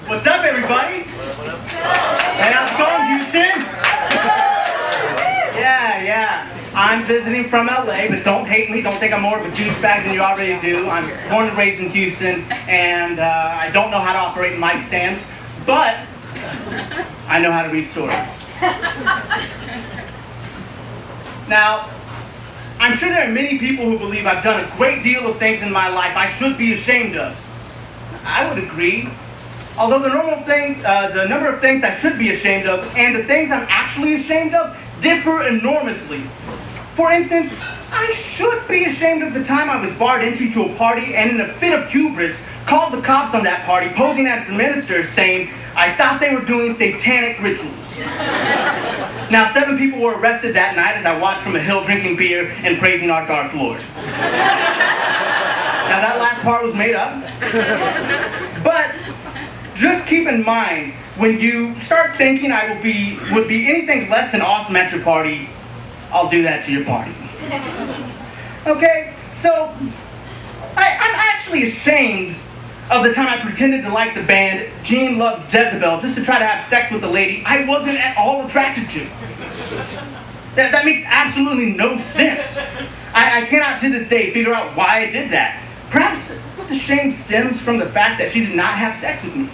What's up, everybody? Hey, how's it going, Houston? Yeah. I'm visiting from LA, but don't hate me. Don't think I'm more of a douchebag than you already do. I'm born and raised in Houston, and I don't know how to operate mic stands, but I know how to read stories. Now, I'm sure there are many people who believe I've done a great deal of things in my life I should be ashamed of. I would agree. Although the number of things I should be ashamed of and the things I'm actually ashamed of differ enormously. For instance, I should be ashamed of the time I was barred entry to a party and in a fit of hubris called the cops on that party, posing as the minister, saying I thought they were doing satanic rituals. Now, 7 people were arrested that night as I watched from a hill drinking beer and praising our dark Lord. Now, that last part was made up. But just keep in mind, when you start thinking I would be anything less than awesome at your party, I'll do that to your party. Okay, so I'm actually ashamed of the time I pretended to like the band Gene Loves Jezebel just to try to have sex with a lady I wasn't at all attracted to. That makes absolutely no sense. I cannot to this day figure out why I did that. Perhaps the shame stems from the fact that she did not have sex with me.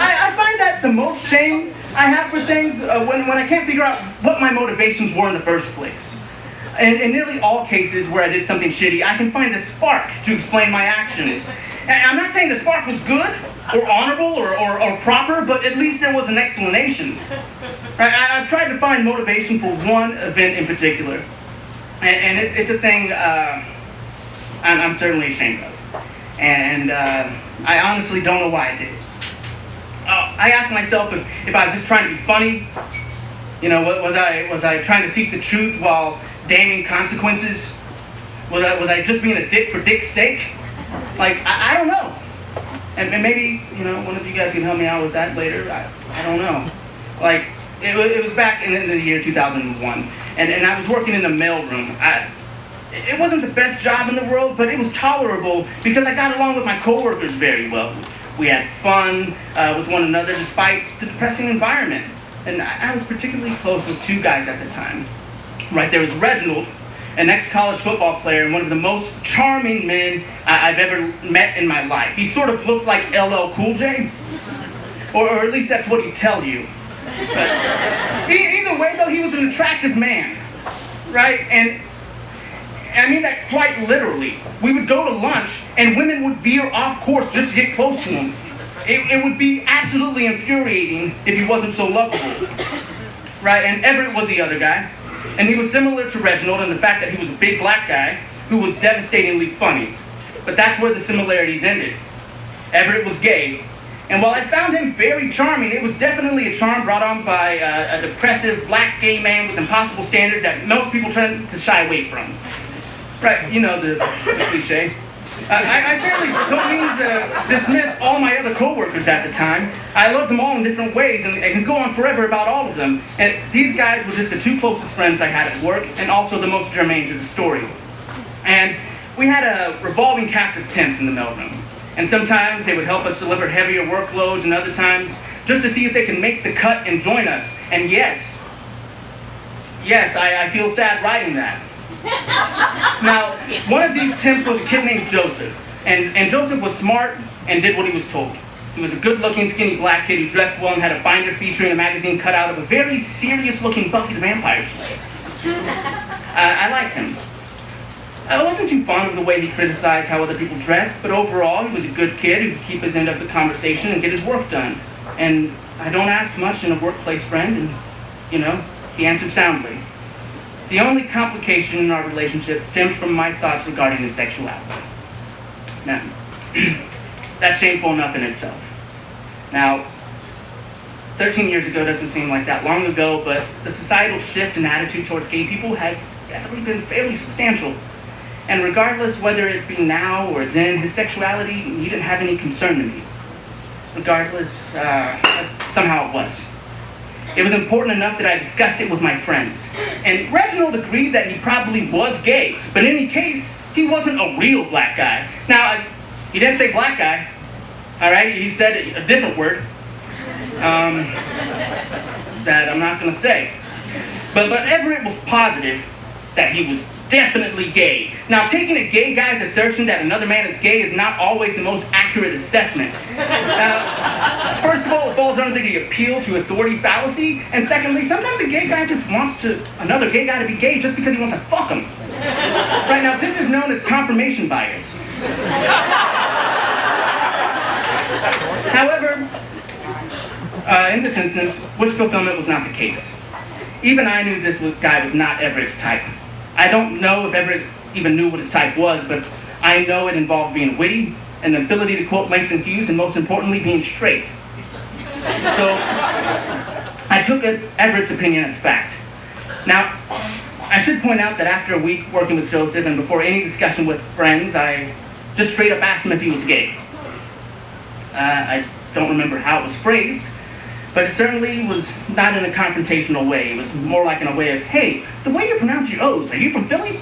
I find that the most shame I have for things when I can't figure out what my motivations were in the first place. And in nearly all cases where I did something shitty, I can find a spark to explain my actions. And I'm not saying the spark was good or honorable or proper, but at least there was an explanation. I've tried to find motivation for one event in particular. And it's a thing I'm certainly ashamed of. And I honestly don't know why I did it. I asked myself if I was just trying to be funny. You know, was I trying to seek the truth while damning consequences? Was I just being a dick for dick's sake? Like, I don't know. And maybe, you know, one of you guys can help me out with that later. I don't know. Like, it was back in the year 2001. And I was working in the mailroom. It wasn't the best job in the world, but it was tolerable because I got along with my coworkers very well. We had fun with one another despite the depressing environment. And I was particularly close with 2 guys at the time. Right, there was Reginald, an ex-college football player and one of the most charming men I've ever met in my life. He sort of looked like LL Cool J, or at least that's what he'd tell you. But either way, though, he was an attractive man, right? And I mean that quite literally. We would go to lunch, and women would veer off course just to get close to him. It would be absolutely infuriating if he wasn't so lovable, right? And Everett was the other guy. And he was similar to Reginald in the fact that he was a big black guy who was devastatingly funny. But that's where the similarities ended. Everett was gay. And while I found him very charming, it was definitely a charm brought on by a depressive black gay man with impossible standards that most people tend to shy away from. Right, you know, the cliche. I certainly don't mean to dismiss all my other coworkers at the time. I loved them all in different ways, and I can go on forever about all of them. And these guys were just the 2 closest friends I had at work, and also the most germane to the story. And we had a revolving cast of temps in the mailroom. And sometimes they would help us deliver heavier workloads, and other times just to see if they can make the cut and join us. And yes, I feel sad writing that. Now, one of these temps was a kid named Joseph, and Joseph was smart and did what he was told. He was a good-looking, skinny black kid who dressed well and had a binder featuring a magazine cutout of a very serious-looking Buffy the Vampire Slayer. I liked him. I wasn't too fond of the way he criticized how other people dressed, but overall, he was a good kid who could keep his end of the conversation and get his work done. And I don't ask much in a workplace friend, and, you know, he answered soundly. The only complication in our relationship stemmed from my thoughts regarding his sexuality. Now, that's shameful enough in itself. Now, 13 years ago doesn't seem like that long ago, but the societal shift in attitude towards gay people has definitely been fairly substantial. And regardless whether it be now or then, his sexuality didn't have any concern to me. Regardless, somehow it was. It was important enough that I discussed it with my friends. And Reginald agreed that he probably was gay, but in any case, he wasn't a real black guy. Now, he didn't say black guy. All right, he said a different word that I'm not going to say. But Everett was positive that he was definitely gay. Now, taking a gay guy's assertion that another man is gay is not always the most accurate assessment. First of all, it falls under the appeal to authority fallacy, and secondly, sometimes a gay guy just wants another gay guy to be gay just because he wants to fuck him. Right now, this is known as confirmation bias. However, in this instance, wish fulfillment was not the case. Even I knew this guy was not Everett's type. I don't know if Everett even knew what his type was, but I know it involved being witty, an ability to quote lengths and views, and most importantly, being straight. So, I took Everett's opinion as fact. Now, I should point out that after a week working with Joseph and before any discussion with friends, I just straight up asked him if he was gay. I don't remember how it was phrased, but it certainly was not in a confrontational way. It was more like in a way of, hey, the way you pronounce your O's, are you from Philly?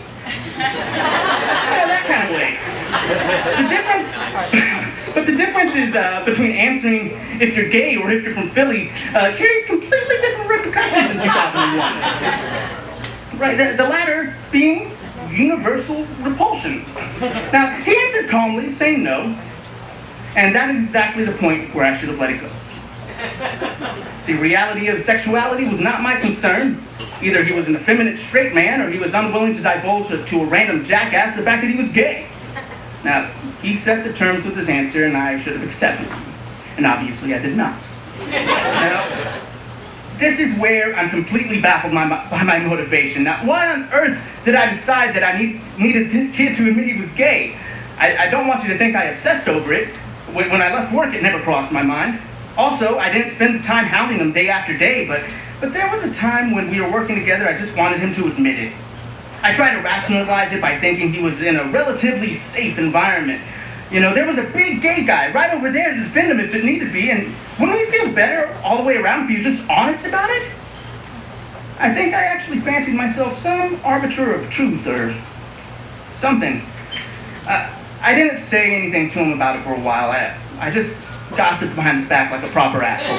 That kind of way. But the difference is between answering if you're gay or if you're from Philly carries completely different repercussions in 2001. Right, the latter being universal repulsion. Now, he answered calmly, saying no, and that is exactly the point where I should have let it go. The reality of sexuality was not my concern. Either he was an effeminate straight man or he was unwilling to divulge to a random jackass the fact that he was gay. Now, he set the terms with his answer and I should have accepted them. And obviously I did not. Now, this is where I'm completely baffled by my motivation. Now, why on earth did I decide that I needed this kid to admit he was gay? I don't want you to think I obsessed over it. When I left work, it never crossed my mind. Also, I didn't spend time hounding him day after day, but there was a time when we were working together, I just wanted him to admit it. I tried to rationalize it by thinking he was in a relatively safe environment. You know, there was a big gay guy right over there to defend him if it needed to be, and wouldn't we feel better all the way around if he was just honest about it? I think I actually fancied myself some arbiter of truth or something. I didn't say anything to him about it for a while. I just gossiped behind his back like a proper asshole.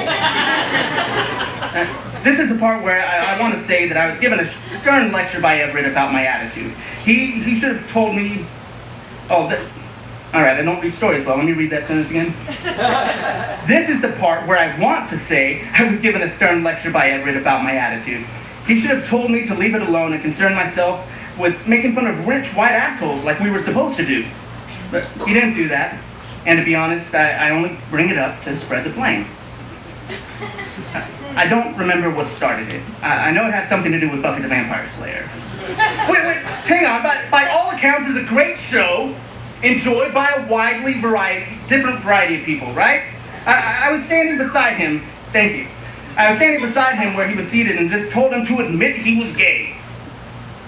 This is the part where I want to say that I was given a stern lecture by Everett about my attitude. He should have told me, all right, I don't read stories well. Let me read that sentence again. This is the part where I want to say I was given a stern lecture by Everett about my attitude. He should have told me to leave it alone and concern myself with making fun of rich white assholes like we were supposed to do. But he didn't do that. And to be honest, I only bring it up to spread the blame. I don't remember what started it. I know it had something to do with Buffy the Vampire Slayer. Wait, hang on. By all accounts, it's a great show, enjoyed by a different variety of people, right? I was standing beside him. Thank you. I was standing beside him where he was seated and just told him to admit he was gay.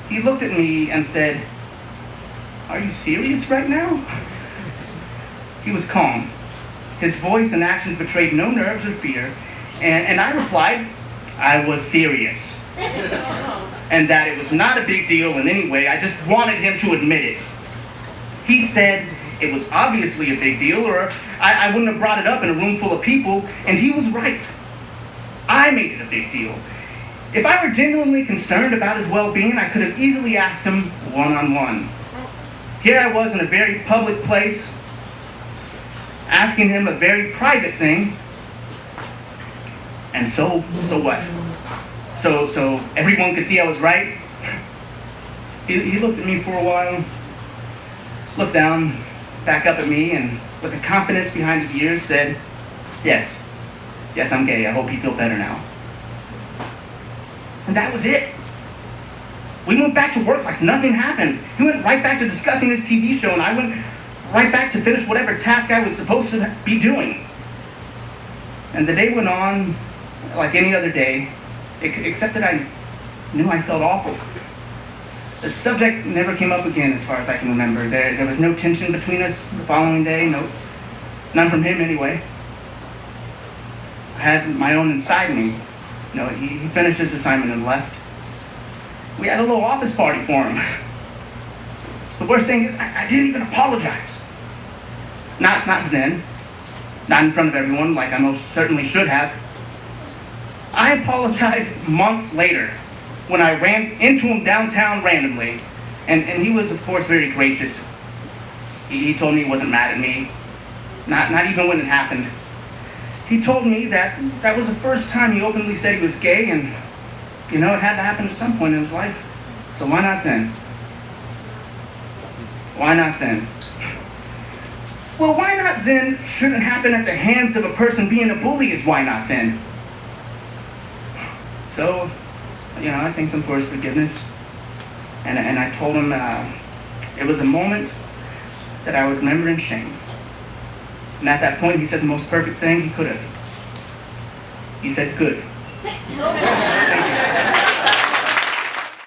He looked at me and said, "Are you serious right now?" He was calm. His voice and actions betrayed no nerves or fear, and I replied, I was serious. And that it was not a big deal in any way, I just wanted him to admit it. He said it was obviously a big deal, or I wouldn't have brought it up in a room full of people, and he was right. I made it a big deal. If I were genuinely concerned about his well-being, I could have easily asked him one-on-one. Here I was in a very public place, asking him a very private thing, and so what? So everyone could see I was right? He looked at me for a while, looked down, back up at me, and with a confidence behind his ears said, yes, I'm gay, I hope you feel better now. And that was it. We went back to work like nothing happened. He went right back to discussing his TV show, and I went right back to finish whatever task I was supposed to be doing. And the day went on like any other day, except that I knew I felt awful. The subject never came up again as far as I can remember. There was no tension between us the following day, none from him anyway. I had my own inside me. He finished his assignment and left. We had a little office party for him. The worst thing is, I didn't even apologize. Not then. not in front of everyone like I most certainly should have. I apologized months later when I ran into him downtown randomly, and he was, of course, very gracious. He told me he wasn't mad at me, not even when it happened. He told me that that was the first time he openly said he was gay, and, it had to happen at some point in his life. So why not then? Why not then? Well, why not then shouldn't happen at the hands of a person being a bully is why not then. So, I thanked him for his forgiveness, and I told him it was a moment that I would remember in shame. And at that point, he said the most perfect thing he could have. He said, good.